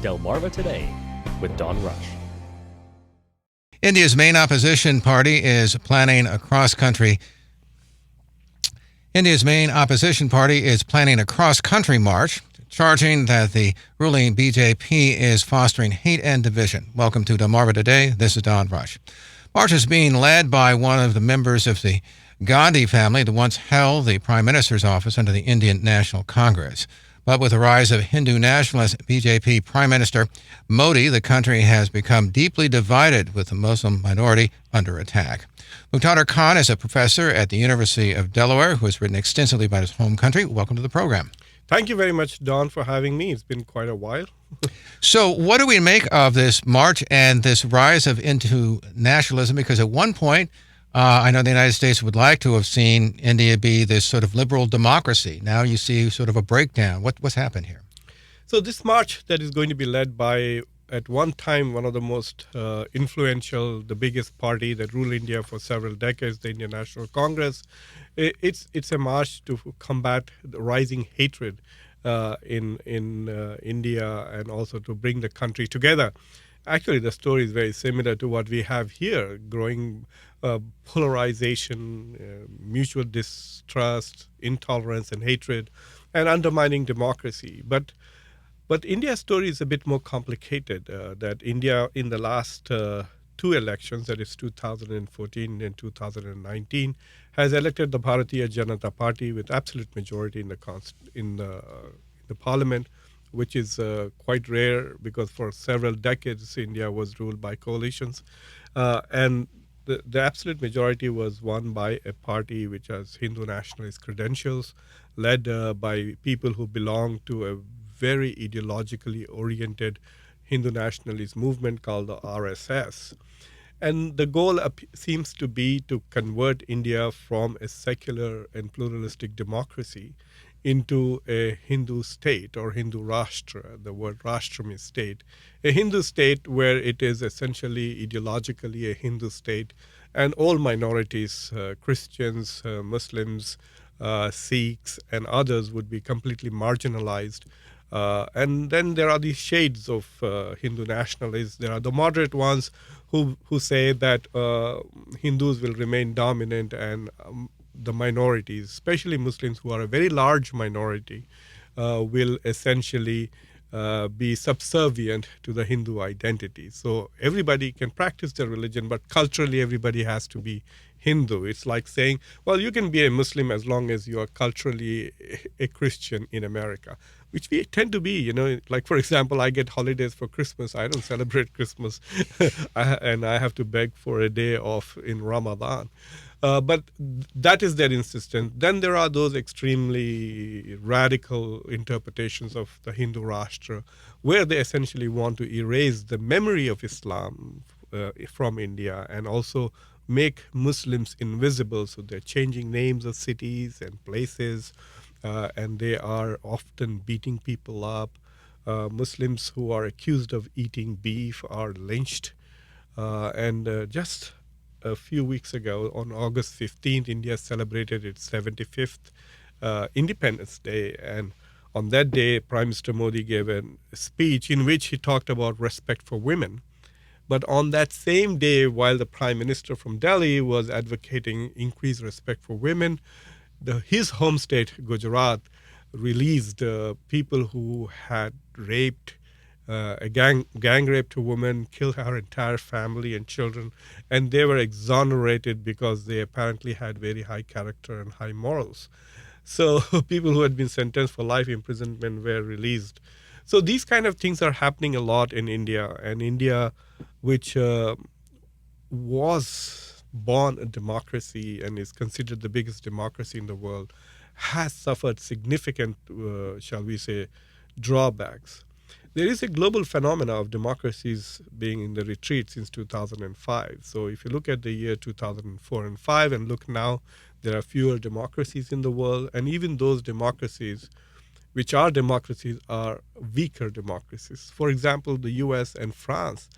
Delmarva Today with Don Rush. India's main opposition party is planning a cross-country march, charging that the ruling BJP is fostering hate and division. Welcome to Delmarva Today. This is Don Rush. March is being led by one of the members of the Gandhi family that once held the Prime Minister's office under the Indian National Congress. But with the rise of Hindu nationalist BJP Prime Minister Modi, the country has become deeply divided, with the Muslim minority under attack. Muqtedar is a professor at the University of Delaware who has written extensively about his home country. Welcome to the program. Thank you very much, Don, for having me. It's been quite a while. So what do we make of this march and this rise of into nationalism? Because at one point, I know the United States would like to have seen India be this sort of liberal democracy. Now you see sort of a breakdown. What's happened here? So this march that is going to be led by, at one time, one of the most influential, the biggest party that ruled India for several decades, the Indian National Congress, it's a march to combat the rising hatred in India, and also to bring the country together. Actually, the story is very similar to what we have here: growing polarization, mutual distrust, intolerance and hatred, and undermining democracy. But India's story is a bit more complicated. That India, in the last two elections, that is 2014 and 2019, has elected the Bharatiya Janata Party with absolute majority in the parliament, which is quite rare because for several decades India was ruled by coalitions, and the absolute majority was won by a party which has Hindu nationalist credentials, led by people who belong to a very ideologically oriented Hindu nationalist movement called the RSS. And the goal seems to be to convert India from a secular and pluralistic democracy into a Hindu state, or Hindu Rashtra. The word Rashtra means state. A Hindu state where it is essentially ideologically a Hindu state, and all minorities, Christians, Muslims, Sikhs, and others would be completely marginalized. And then there are these shades of Hindu nationalists. There are the moderate ones who say that Hindus will remain dominant, and the minorities, especially Muslims, who are a very large minority, will essentially be subservient to the Hindu identity. So everybody can practice their religion, but culturally everybody has to be Hindu. It's like saying, well, you can be a Muslim as long as you are culturally a Christian in America, which we tend to be. Like, for example, I get holidays for Christmas. I don't celebrate Christmas, and I have to beg for a day off in Ramadan. But that is their insistence. Then there are those extremely radical interpretations of the Hindu Rashtra, where they essentially want to erase the memory of Islam from India, and also make Muslims invisible. So they're changing names of cities and places, and they are often beating people up. Muslims who are accused of eating beef are lynched. And just a few weeks ago, on August 15th, India celebrated its 75th Independence Day. And on that day, Prime Minister Modi gave a speech in which he talked about respect for women. But on that same day, while the Prime Minister from Delhi was advocating increased respect for women, his home state, Gujarat, released people who had raped, a gang raped a woman, killed her entire family and children, and they were exonerated because they apparently had very high character and high morals. So people who had been sentenced for life imprisonment were released. So these kind of things are happening a lot in India, and India, which was born a democracy and is considered the biggest democracy in the world, has suffered significant, shall we say, drawbacks. There is a global phenomena of democracies being in the retreat since 2005. So if you look at the year 2004 and 5 and look now, there are fewer democracies in the world, and even those democracies which are democracies are weaker democracies. For example, the US and France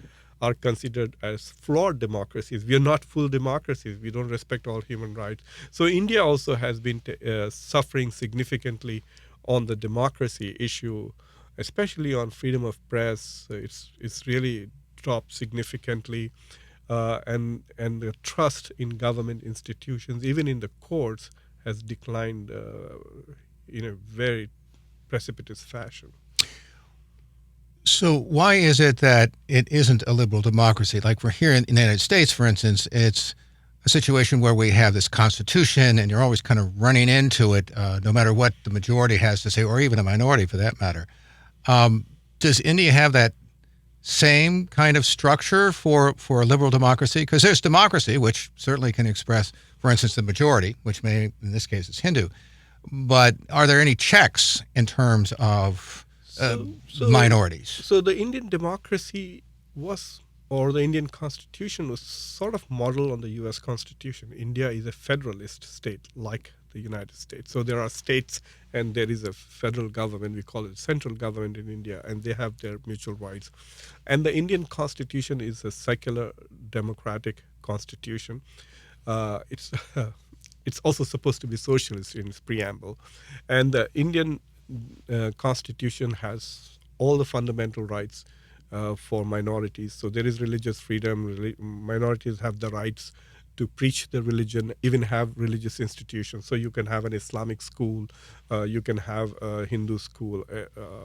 are considered as flawed democracies. We are not full democracies. We don't respect all human rights. So India also has been suffering significantly on the democracy issue. especially on freedom of press. It's really dropped significantly, and the trust in government institutions, even in the courts, has declined in a very precipitous fashion. So why is it that it isn't a liberal democracy? Like we're here in the United States, for instance, it's a situation where we have this constitution and you're always kind of running into it, no matter what the majority has to say, or even a minority for that matter. Does India have that same kind of structure for a liberal democracy? Because there's democracy, which certainly can express, for instance, the majority, which may, in this case, is Hindu. But are there any checks in terms of minorities? So the Indian democracy was, or the Indian constitution was sort of modeled on the US Constitution. India is a federalist state like the United States. So there are states and there is a federal government, we call it central government in India, and they have their mutual rights. And the Indian constitution is a secular democratic constitution. It's it's also supposed to be socialist in its preamble. And the Indian constitution has all the fundamental rights for minorities. So there is religious freedom. Minorities have the rights to preach their religion, even have religious institutions. So you can have an Islamic school, you can have a Hindu school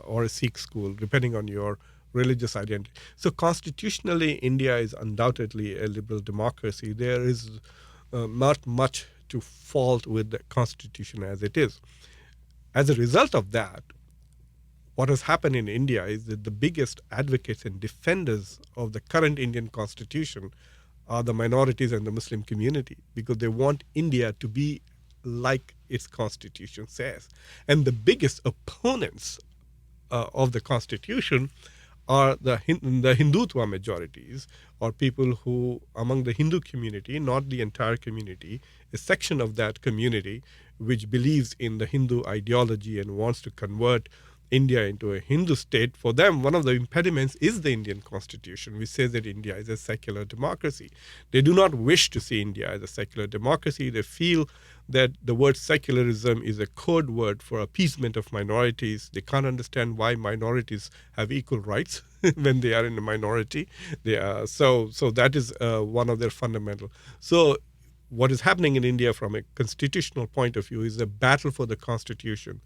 or a Sikh school, depending on your religious identity. So constitutionally, India is undoubtedly a liberal democracy. There is not much to fault with the constitution as it is. As a result of that, what has happened in India is that the biggest advocates and defenders of the current Indian constitution are the minorities and the Muslim community, because they want India to be like its constitution says. And the biggest opponents of the constitution are the Hindutva majorities, or people who, among the Hindu community, not the entire community, a section of that community which believes in the Hindu ideology and wants to convert India into a Hindu state. For them, one of the impediments is the Indian constitution, which says that India is a secular democracy. They do not wish to see India as a secular democracy. They feel that the word secularism is a code word for appeasement of minorities. They can't understand why minorities have equal rights when they are in a minority. So that is one of their fundamental. So what is happening in India from a constitutional point of view is a battle for the constitution.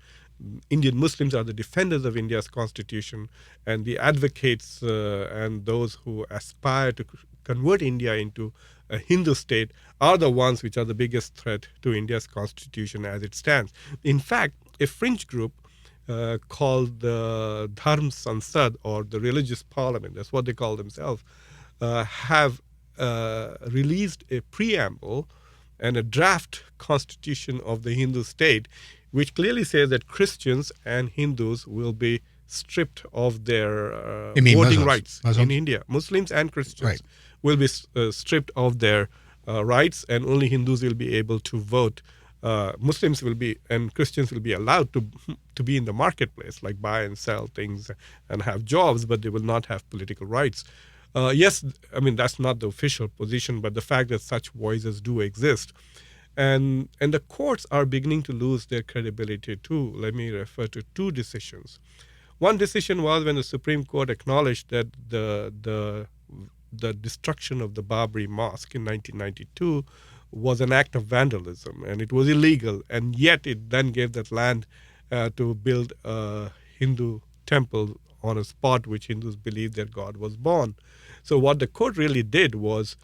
Indian Muslims are the defenders of India's constitution, and the advocates and those who aspire to convert India into a Hindu state are the ones which are the biggest threat to India's constitution as it stands. In fact, a fringe group called the Dharm Sansad, or the religious parliament, that's what they call themselves, have released a preamble and a draft constitution of the Hindu state, which clearly says that Christians and Hindus will be stripped of their voting rights in India. Muslims and Christians will be stripped of their rights, and only Hindus will be able to vote. Muslims will be, and Christians will be allowed to be in the marketplace, like buy and sell things and have jobs, but they will not have political rights. Yes, I mean, that's not the official position, but the fact that such voices do exist. And the courts are beginning to lose their credibility too. Let me refer to two decisions. One decision was when the Supreme Court acknowledged that the destruction of the Babri Mosque in 1992 was an act of vandalism, and it was illegal, and yet it then gave that land to build a Hindu temple on a spot which Hindus believed their God was born. So what the court really did was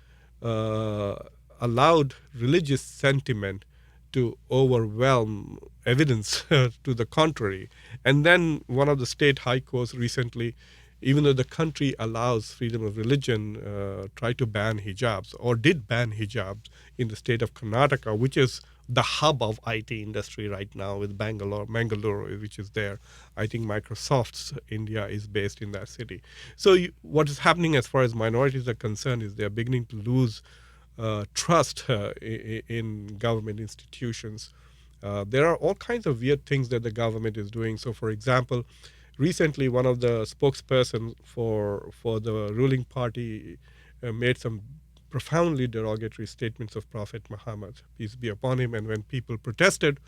allowed religious sentiment to overwhelm evidence to the contrary. And then one of the state high courts recently, even though the country allows freedom of religion, tried to ban hijabs, or did ban hijabs in the state of Karnataka, which is the hub of IT industry right now, with Bangalore, which is there. I think Microsoft's India is based in that city. So what is happening as far as minorities are concerned is they are beginning to lose trust in government institutions. There are all kinds of weird things that the government is doing. So, for example, recently one of the spokespersons for the ruling party made some profoundly derogatory statements of Prophet Muhammad, peace be upon him. And when people protested,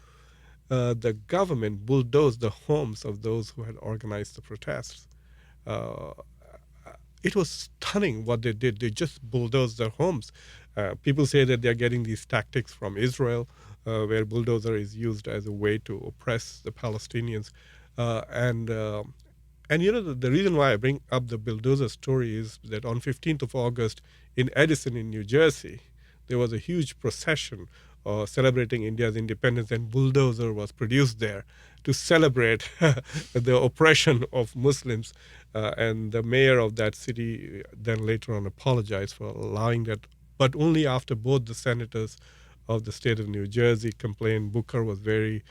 the government bulldozed the homes of those who had organized the protests. Uh, it was stunning what they did. They just bulldozed their homes. People say that they're getting these tactics from Israel, where bulldozer is used as a way to oppress the Palestinians. And the reason why I bring up the bulldozer story is that on 15th of August in Edison, in New Jersey, there was a huge procession celebrating India's independence, and bulldozer was produced there to celebrate the oppression of Muslims. And the mayor of that city then later on apologized for allowing that, but only after both the senators of the state of New Jersey complained. Booker was very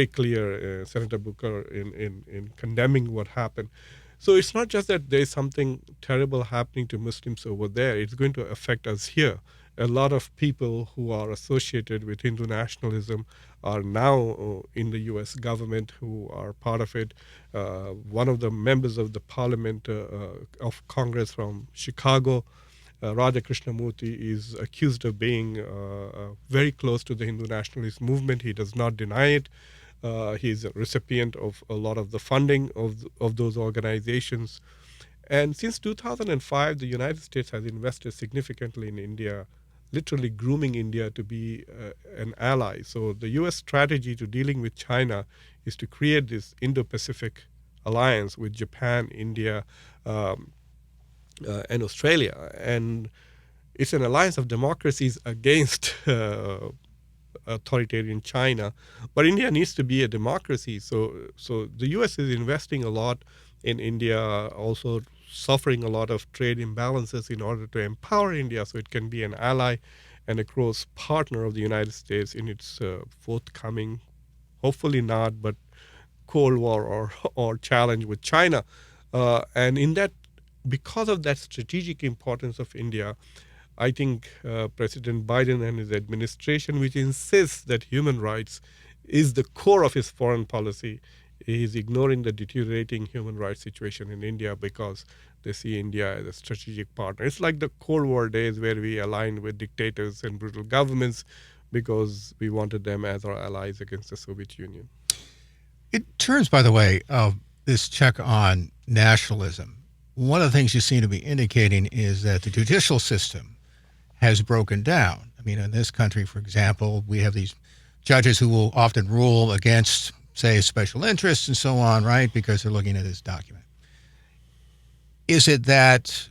clear, Senator Booker, in condemning what happened. So it's not just that there's something terrible happening to Muslims over there, it's going to affect us here. A lot of people who are associated with Hindu nationalism are now in the US government, who are part of it. One of the members of the parliament of Congress from Chicago, Raja Krishnamurti, is accused of being very close to the Hindu nationalist movement. He does not deny it. He's a recipient of a lot of the funding of those organizations. And since 2005, the United States has invested significantly in India, literally grooming India to be an ally. So the US strategy to dealing with China is to create this Indo-Pacific alliance with Japan, India, and Australia. And it's an alliance of democracies against authoritarian China. But India needs to be a democracy. So the US is investing a lot in India, also suffering a lot of trade imbalances in order to empower India so it can be an ally and a close partner of the United States in its forthcoming, hopefully not, but Cold War or challenge with China. And in that, because of that strategic importance of India, I think President Biden and his administration, which insists that human rights is the core of his foreign policy, is ignoring the deteriorating human rights situation in India because they see India as a strategic partner. It's like the Cold War days where we aligned with dictators and brutal governments because we wanted them as our allies against the Soviet Union. In terms, by the way, of this check on nationalism, one of the things you seem to be indicating is that the judicial system has broken down. I mean, in this country, for example, we have these judges who will often rule against, say, special interests and so on, right, because they're looking at this document. Is it that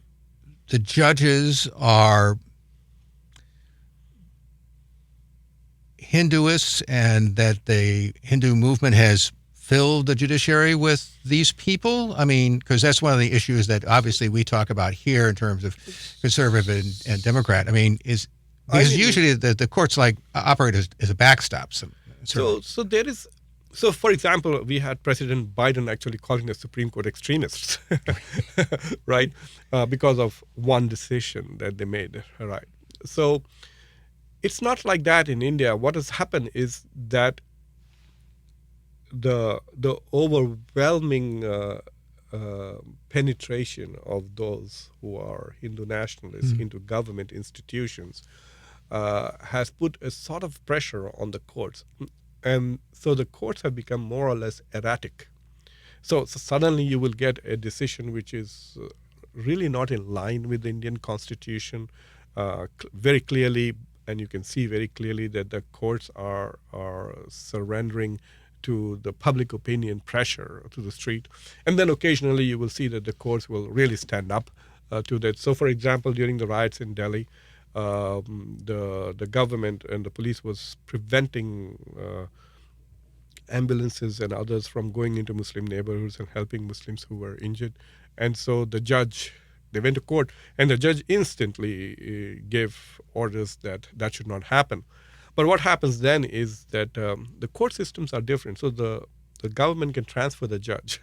the judges are Hinduists and that the Hindu movement has filled the judiciary with these people? I mean, because that's one of the issues that obviously we talk about here in terms of conservative and Democrat. I mean, because usually the courts like operate as a backstop. So there is. So, for example, we had President Biden actually calling the Supreme Court extremists, right, because of one decision that they made, right? So it's not like that in India. What has happened is that the overwhelming penetration of those who are Hindu nationalists into government institutions has put a sort of pressure on the courts. And so the courts have become more or less erratic. So suddenly you will get a decision which is really not in line with the Indian Constitution very clearly, and you can see very clearly that the courts are surrendering to the public opinion pressure to the street. And then occasionally you will see that the courts will really stand up to that. So, for example, during the riots in Delhi, the government and the police was preventing ambulances and others from going into Muslim neighborhoods and helping Muslims who were injured. And so they went to court, and the judge instantly gave orders that should not happen. But what happens then is that the court systems are different. So the government can transfer the judge.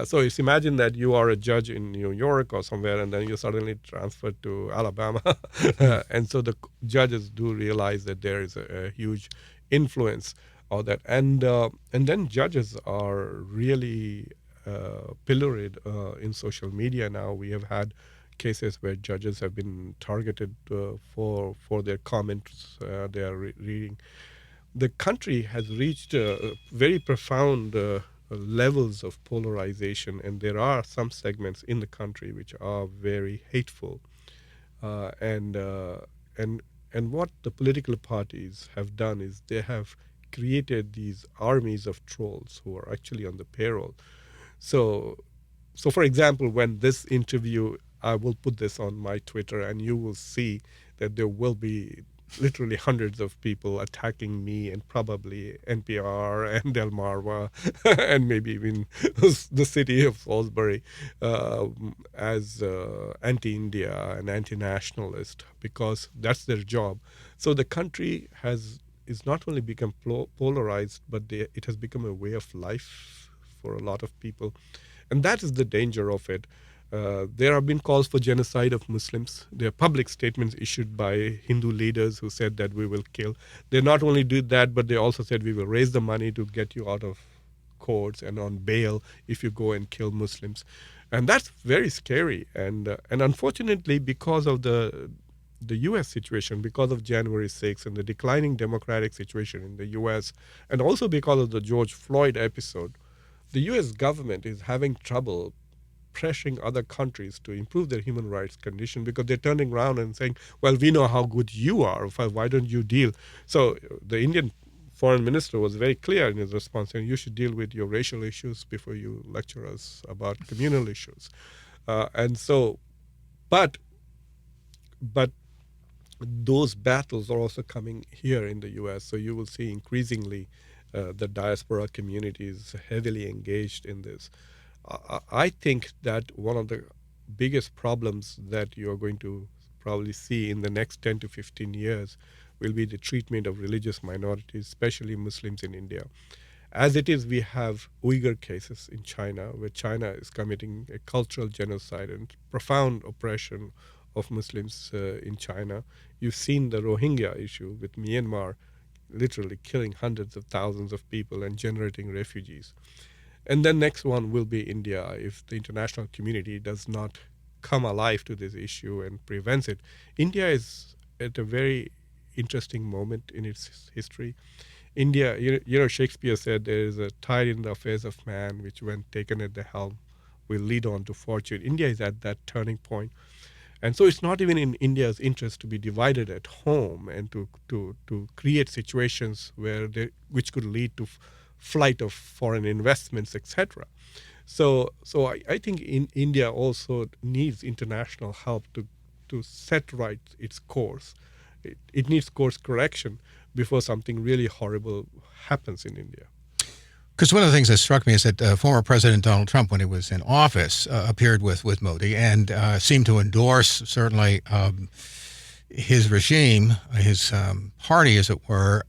So just imagine that you are a judge in New York or somewhere, and then you're suddenly transferred to Alabama. And so the judges do realize that there is a huge influence of that. And then judges are really pilloried in social media now. We have had cases where judges have been targeted for their comments they are reading. the country has reached very profound levels of polarization, and there are some segments in the country which are very hateful. Uh, and uh, and and what the political parties have done is they have created these armies of trolls who are actually on the payroll. So, so for example, when this interview, I will put this on my Twitter, and you will see that there will be literally hundreds of people attacking me and probably NPR and Delmarva and maybe even the city of Salisbury as anti-India and anti-nationalist, because that's their job. So the country has is not only become polarized, but it has become a way of life for a lot of people, and that is the danger of it. There have been calls for genocide of Muslims. There are public statements issued by Hindu leaders who said that we will kill. They not only did that, but they also said we will raise the money to get you out of courts and on bail if you go and kill Muslims. And that's very scary. And unfortunately, because of the U.S. situation, because of January 6th and the declining democratic situation in the U.S., and also because of the George Floyd episode, the U.S. government is having trouble pressuring other countries to improve their human rights condition, because they're turning around and saying, well, we know how good you are. Why don't you deal? So the Indian foreign minister was very clear in his response, saying you should deal with your racial issues before you lecture us about communal issues. And so, but those battles are also coming here in the U.S. So you will see increasingly the diaspora communities heavily engaged in this. I think that one of the biggest problems that you're going to probably see in the next 10 to 15 years will be the treatment of religious minorities, especially Muslims in India. As it is, we have Uyghur cases in China, where China is committing a cultural genocide and profound oppression of Muslims in China. You've seen the Rohingya issue with Myanmar literally killing hundreds of thousands of people and generating refugees. And then next one will be India. If the international community does not come alive to this issue and prevents it, India is at a very interesting moment in its history. India, Shakespeare said there is a tide in the affairs of man, which when taken at the helm will lead on to fortune. India is at that turning point. And so it's not even in India's interest to be divided at home and to create situations which could lead to flight of foreign investments, etc. So I think India also needs international help to set right its course. It needs course correction before something really horrible happens in India. Because one of the things that struck me is that former President Donald Trump, when he was in office, appeared with Modi and seemed to endorse certainly his regime, his party, as it were.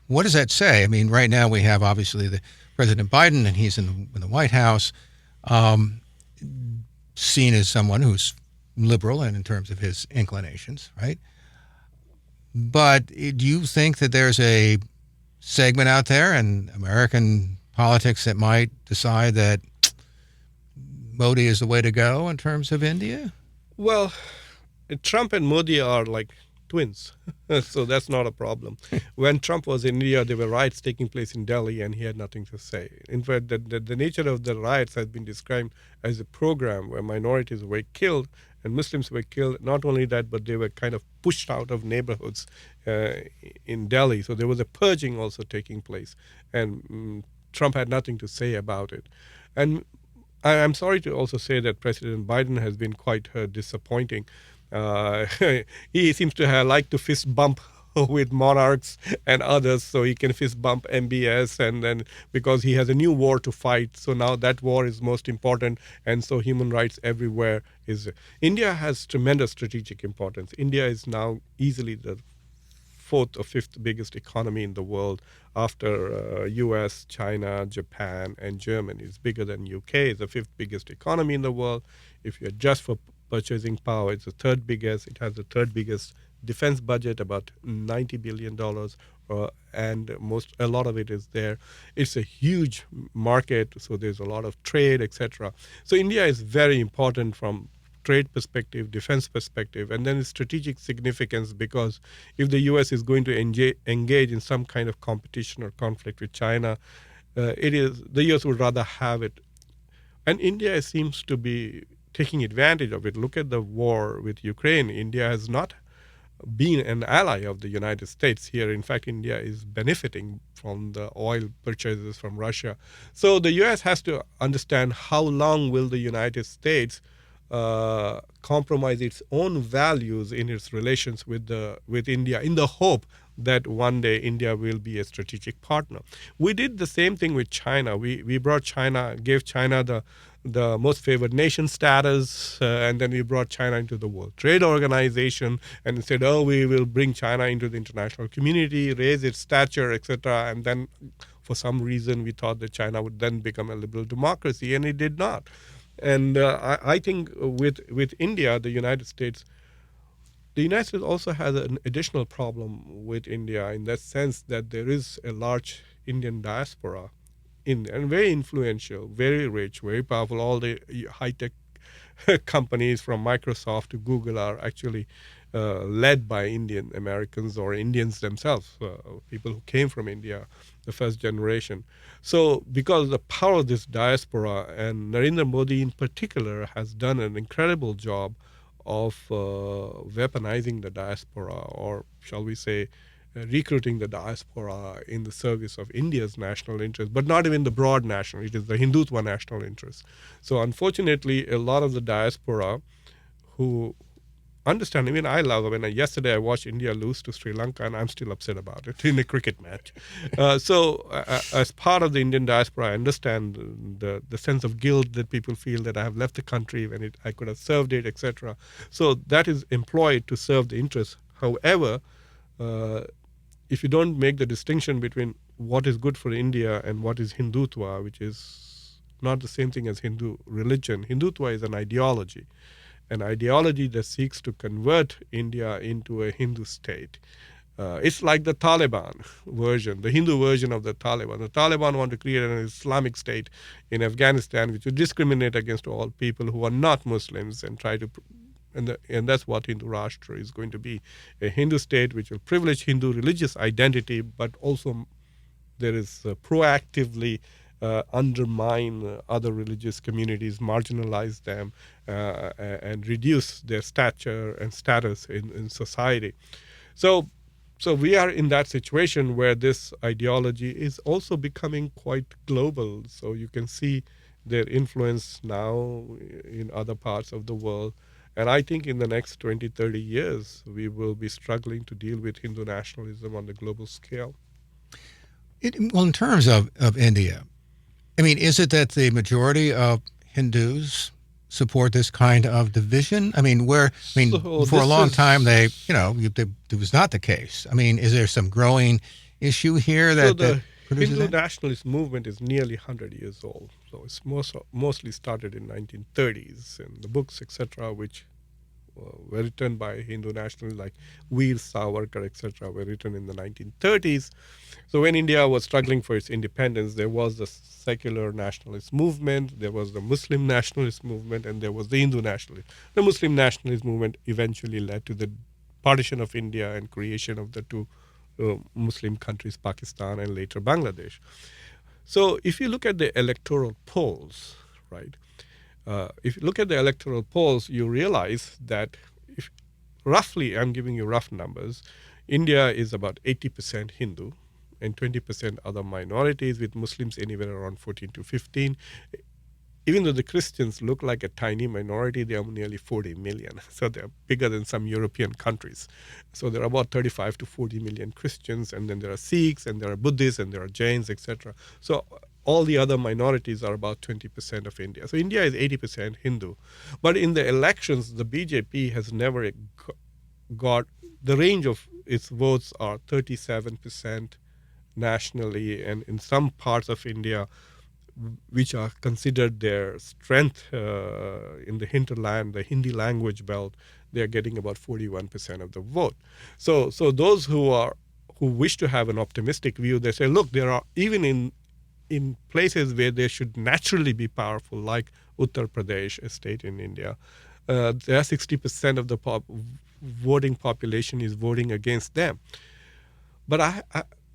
What does that say? I mean, right now we have obviously the President Biden, and he's in the White House, seen as someone who's liberal and in terms of his inclinations, right? But do you think that there's a segment out there in American politics that might decide that Modi is the way to go in terms of India? Well, Trump and Modi are like twins, so that's not a problem. When Trump was in India, there were riots taking place in Delhi, and he had nothing to say. In fact, the nature of the riots has been described as a program where minorities were killed and Muslims were killed. Not only that, but they were kind of pushed out of neighborhoods in Delhi. So there was a purging also taking place, and Trump had nothing to say about it. And I'm sorry to also say that President Biden has been quite disappointing. He seems to have liked to fist bump with monarchs and others, so he can fist bump MBS, and then because he has a new war to fight, so now that war is most important, and so human rights everywhere is. India has tremendous strategic importance. India is now easily the fourth or fifth biggest economy in the world after US, China, Japan, and Germany. It's bigger than UK. It's the fifth biggest economy in the world. If you adjust for purchasing power, it's the third biggest. It has the third biggest defense budget, about $90 billion, and a lot of it is there. It's a huge market, so there's a lot of trade, etc. So India is very important from trade perspective, defense perspective, and then its strategic significance, because if the U.S. is going to engage in some kind of competition or conflict with China, the U.S. would rather have it. And India seems to be taking advantage of it. Look at the war with Ukraine. India has not been an ally of the United States here. In fact, India is benefiting from the oil purchases from Russia. So the U.S. has to understand how long will the United States compromise its own values in its relations with India, in the hope that one day India will be a strategic partner. We did the same thing with China. We brought China, gave China the most favored nation status, and then we brought China into the World Trade Organization and said, oh, we will bring China into the international community, raise its stature, etc. And then for some reason we thought that China would then become a liberal democracy, and it did not. And I think with India, the United States also has an additional problem with India, in that sense that there is a large Indian diaspora and very influential, very rich, very powerful. All the high-tech companies from Microsoft to Google are actually led by Indian Americans or Indians themselves, people who came from India, the first generation. So because of the power of this diaspora, and Narendra Modi in particular has done an incredible job of weaponizing the diaspora, or shall we say, recruiting the diaspora in the service of India's national interest, but not even the broad national. It is the Hindutva national interest. So unfortunately, a lot of the diaspora who understand, I mean, I love it. Yesterday I watched India lose to Sri Lanka, and I'm still upset about it in a cricket match. So as part of the Indian diaspora, I understand the sense of guilt that people feel that I have left the country when I could have served it, etc. So that is employed to serve the interests. However, if you don't make the distinction between what is good for India and what is Hindutva, which is not the same thing as Hindu religion. Hindutva is an ideology that seeks to convert India into a Hindu state. It's like the Taliban version, the Hindu version of the Taliban. The Taliban want to create an Islamic state in Afghanistan, which would discriminate against all people who are not Muslims and try to... And that's what Hindu Rashtra is going to be, a Hindu state which will privilege Hindu religious identity, but also there is proactively undermine other religious communities, marginalize them, and reduce their stature and status in society. So we are in that situation where this ideology is also becoming quite global. So you can see their influence now in other parts of the world. And I think in the next 20, 30 years, we will be struggling to deal with Hindu nationalism on the global scale. Well, in terms of India, I mean, is it that the majority of Hindus support this kind of division? I mean, for a long time, it was not the case. I mean, is there some growing issue here that the produces Hindu that? nationalist movement is nearly 100 years old. So it's mostly started in 1930s, and the books, etc., which were written by Hindu nationalists like Veer Savarkar, etc., were written in the 1930s. So when India was struggling for its independence, there was the secular nationalist movement, there was the Muslim nationalist movement, and there was the Hindu nationalist. The Muslim nationalist movement eventually led to the partition of India and creation of the two Muslim countries, Pakistan and later Bangladesh. So if you look at the electoral polls, right, if you look at the electoral polls, you realize that roughly, I'm giving you rough numbers, India is about 80% Hindu and 20% other minorities, with Muslims anywhere around 14 to 15. Even though the Christians look like a tiny minority, they are nearly 40 million. So they're bigger than some European countries. So there are about 35 to 40 million Christians, and then there are Sikhs, and there are Buddhists, and there are Jains, etc. So all the other minorities are about 20% of India. So India is 80% Hindu. But in the elections, the BJP has never got, the range of its votes are 37% nationally, and in some parts of India, which are considered their strength in the hinterland, the Hindi language belt, they are getting about 41% of the vote. So those who wish to have an optimistic view, they say, look, there are, even in places where they should naturally be powerful, like Uttar Pradesh, a state in India, their 60% of the voting population is voting against them. But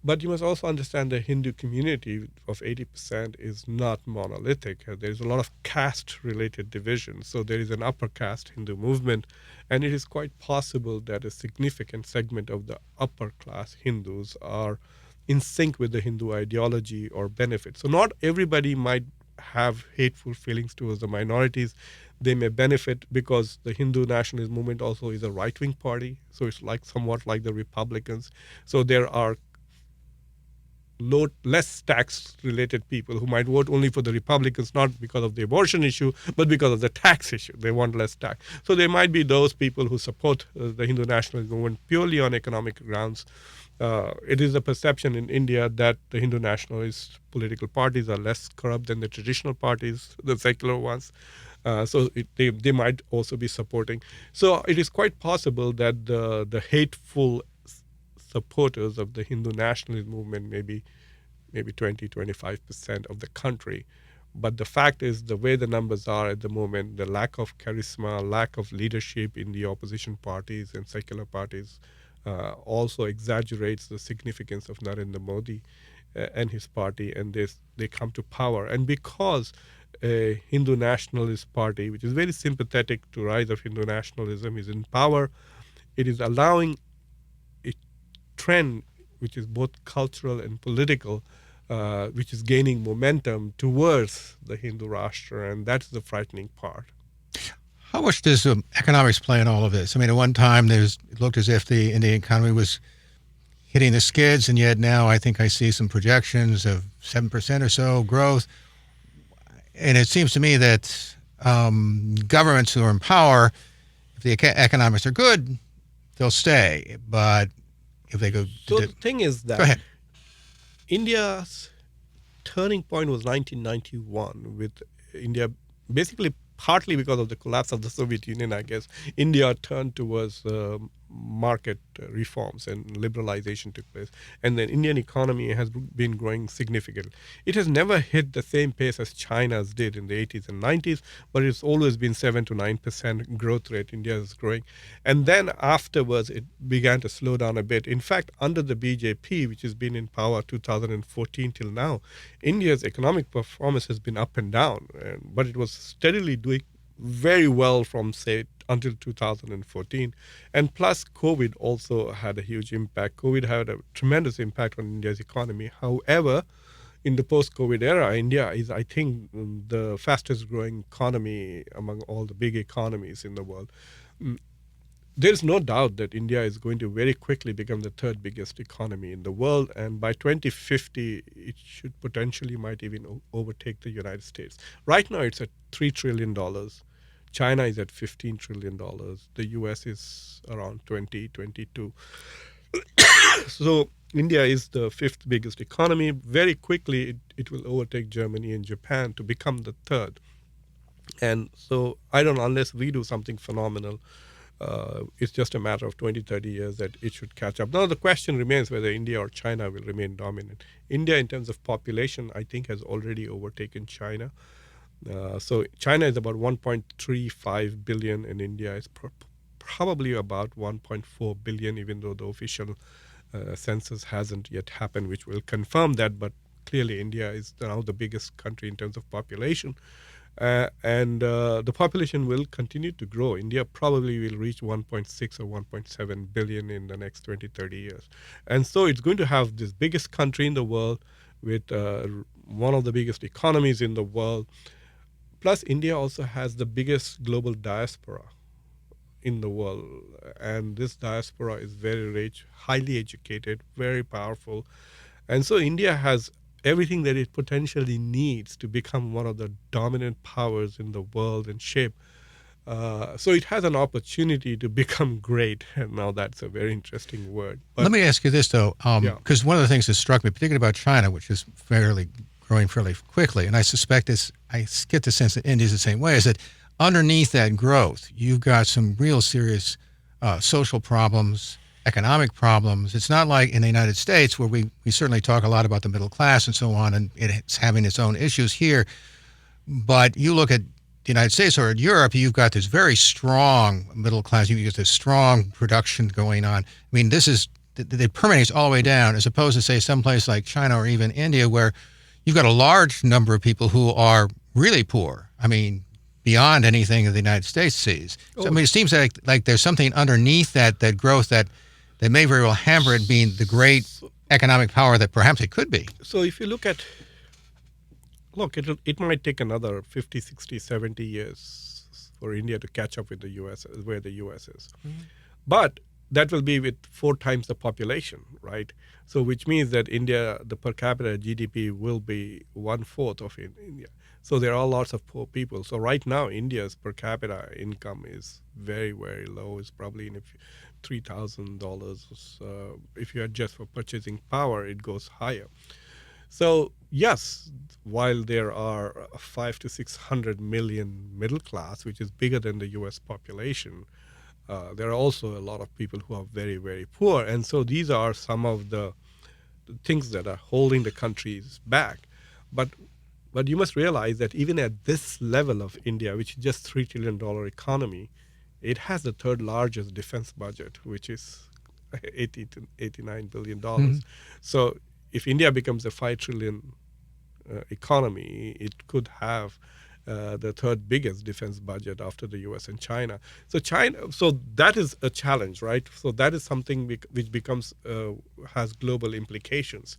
but you must also understand the Hindu community of 80% is not monolithic. There is a lot of caste-related divisions. So there is an upper caste Hindu movement, and it is quite possible that a significant segment of the upper class Hindus are in sync with the Hindu ideology or benefit. So not everybody might have hateful feelings towards the minorities. They may benefit because the Hindu nationalist movement also is a right-wing party. So it's like somewhat like the Republicans. So there are less tax-related people who might vote only for the Republicans, not because of the abortion issue, but because of the tax issue. They want less tax. So there might be those people who support the Hindu nationalist movement purely on economic grounds. It is a perception in India that the Hindu nationalist political parties are less corrupt than the traditional parties, the secular ones. So they might also be supporting. So it is quite possible that the hateful supporters of the Hindu nationalist movement maybe 20-25% of the country. But the fact is, the way the numbers are at the moment, the lack of charisma, lack of leadership in the opposition parties and secular parties also exaggerates the significance of Narendra Modi and his party, and they come to power. And because a Hindu nationalist party, which is very sympathetic to rise of Hindu nationalism, is in power, it is allowing trend, which is both cultural and political, which is gaining momentum towards the Hindu Rashtra, and that's the frightening part. How much does economics play in all of this? I mean, at one time, it looked as if the Indian economy was hitting the skids, and yet now I think I see some projections of 7% or so growth. And it seems to me that governments who are in power, if the economics are good, they'll stay. But if they go... So the thing is that go ahead. India's turning point was 1991, with India basically partly because of the collapse of the Soviet Union, I guess. India turned towards market reforms and liberalization took place. And the Indian economy has been growing significantly. It has never hit the same pace as China's did in the 80s and 90s, but it's always been 7 to 9% growth rate India is growing. And then afterwards, it began to slow down a bit. In fact, under the BJP, which has been in power 2014 till now, India's economic performance has been up and down, but it was steadily doing very well from, say, until 2014. And plus, COVID also had a huge impact. COVID had a tremendous impact on India's economy. However, in the post-COVID era, India is, I think, the fastest growing economy among all the big economies in the world. There's no doubt that India is going to very quickly become the third biggest economy in the world, and by 2050, it should potentially might even overtake the United States. Right now, it's at $3 trillion. China is at $15 trillion. The US is around 22. So India is the fifth biggest economy. Very quickly, it will overtake Germany and Japan to become the third. And so unless we do something phenomenal, it's just a matter of 20, 30 years that it should catch up. Now, the question remains whether India or China will remain dominant. India, in terms of population, I think has already overtaken China. So China is about 1.35 billion, and India is probably about 1.4 billion, even though the official census hasn't yet happened, which will confirm that. But clearly, India is now the biggest country in terms of population. And the population will continue to grow. India probably will reach 1.6 or 1.7 billion in the next 20, 30 years. And so it's going to have this biggest country in the world with one of the biggest economies in the world. Plus, India also has the biggest global diaspora in the world. And this diaspora is very rich, highly educated, very powerful. And so India has everything that it potentially needs to become one of the dominant powers in the world and shape. So it has an opportunity to become great. And now that's a very interesting word. But let me ask you this, though, because one of the things that struck me, particularly about China, which is growing fairly quickly, and I suspect I get the sense that India is the same way, is that underneath that growth, you've got some real serious social problems, economic problems. It's not like in the United States where we certainly talk a lot about the middle class and so on, and it's having its own issues here. But you look at the United States or in Europe, you've got this very strong middle class. You've got this strong production going on. I mean, it permeates all the way down, as opposed to, say, someplace like China or even India, where you've got a large number of people who are really poor. I mean, beyond anything that the United States sees. So, I mean, it seems like there's something underneath that growth that may very well hamper it being the great economic power that perhaps it could be. So if you look, it might take another 50, 60, 70 years for India to catch up with the U.S., where the U.S. is. Mm-hmm. But that will be with 4 times the population, right? So which means that India, the per capita GDP will be 1/4 of India. So there are lots of poor people. So right now, India's per capita income is very, very low. It's probably in $3,000. If you adjust for purchasing power, it goes higher. So yes, while there are 500 to 600 million middle class, which is bigger than the U.S. population, there are also a lot of people who are very, very poor. And so these are some of the things that are holding the countries back. But you must realize that even at this level of India, which is just $3 trillion economy, it has the 3rd largest defense budget, which is $80 to $89 billion. Mm-hmm. So if India becomes a $5 trillion economy, it could have the 3rd biggest defense budget after the U.S. and China. So that is a challenge, right? So that is something which becomes has global implications.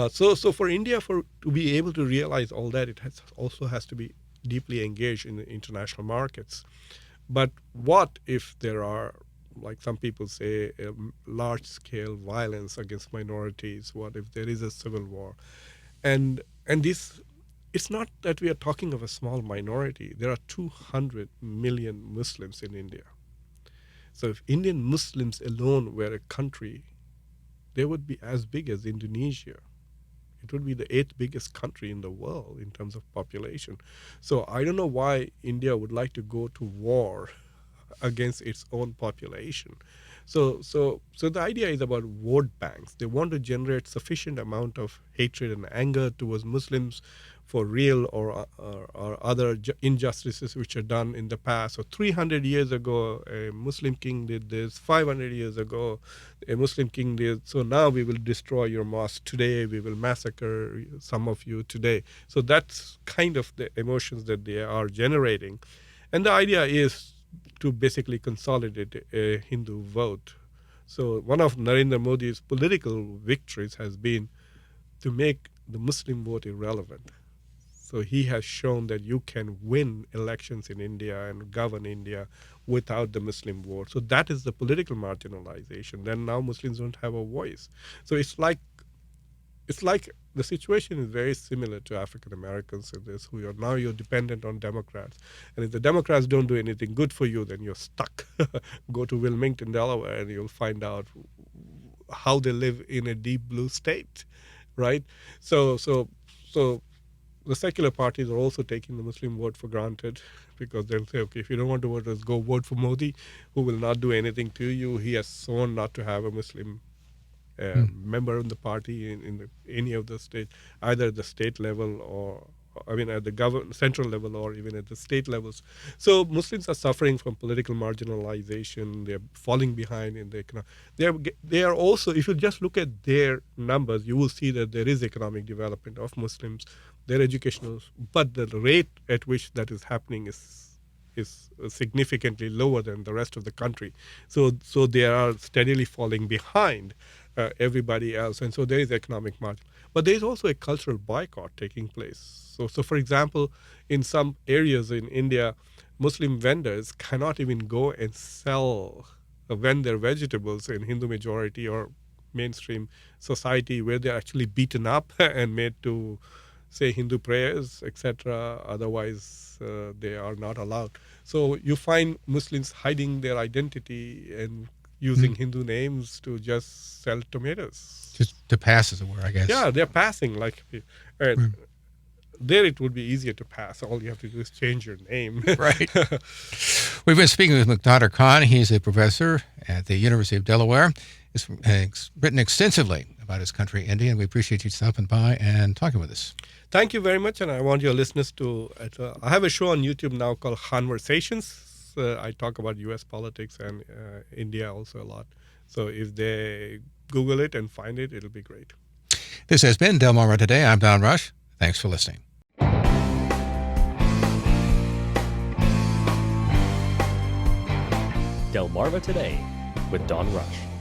So for India to be able to realize all that, it also has to be deeply engaged in the international markets. But what if there are, like some people say, large-scale violence against minorities? What if there is a civil war? And this, it's not that we are talking of a small minority. There are 200 million Muslims in India. So if Indian Muslims alone were a country, they would be as big as Indonesia. It would be the 8th biggest country in the world in terms of population. So I don't know why India would like to go to war against its own population. So the idea is about vote banks. They want to generate sufficient amount of hatred and anger towards Muslims for real or other injustices which are done in the past. So 300 years ago, a Muslim king did this. 500 years ago, a Muslim king did. So now we will destroy your mosque today. We will massacre some of you today. So that's kind of the emotions that they are generating. And the idea is to basically consolidate a Hindu vote. So one of Narendra Modi's political victories has been to make the Muslim vote irrelevant. So he has shown that you can win elections in India and govern India without the Muslim vote. So that is the political marginalization. Then now Muslims don't have a voice. So it's like the situation is very similar to African Americans in this, who are now you're dependent on Democrats. And if the Democrats don't do anything good for you, then you're stuck. Go to Wilmington, Delaware, and you'll find out how they live in a deep blue state, right? So the secular parties are also taking the Muslim vote for granted, because they'll say, okay, if you don't want to vote us, go vote for Modi, who will not do anything to you. He has sworn not to have a Muslim member in the party in any of the state, either at the state level or, at the central level or even at the state levels. So Muslims are suffering from political marginalization. They're falling behind in the economy. They are also, if you just look at their numbers, you will see that there is economic development of Muslims, their educational, but the rate at which that is happening is significantly lower than the rest of the country. So they are steadily falling behind everybody else, and so there is economic margin. But there is also a cultural boycott taking place. So for example, in some areas in India, Muslim vendors cannot even go and vend their vegetables in Hindu majority or mainstream society, where they're actually beaten up and made to say Hindu prayers, etc. Otherwise, they are not allowed. So you find Muslims hiding their identity and using Hindu names to just sell tomatoes. Just to pass, as it were, I guess. Yeah, they're passing. There it would be easier to pass. All you have to do is change your name. Right. We've been speaking with Muqtedar Khan. He's a professor at the University of Delaware. He's written extensively about his country, India, and we appreciate you stopping by and talking with us. Thank you very much, and I want your listeners to. I have a show on YouTube now called Conversations. I talk about U.S. politics and India also a lot. So if they Google it and find it, it'll be great. This has been Delmarva Today. I'm Don Rush. Thanks for listening. Delmarva Today with Don Rush.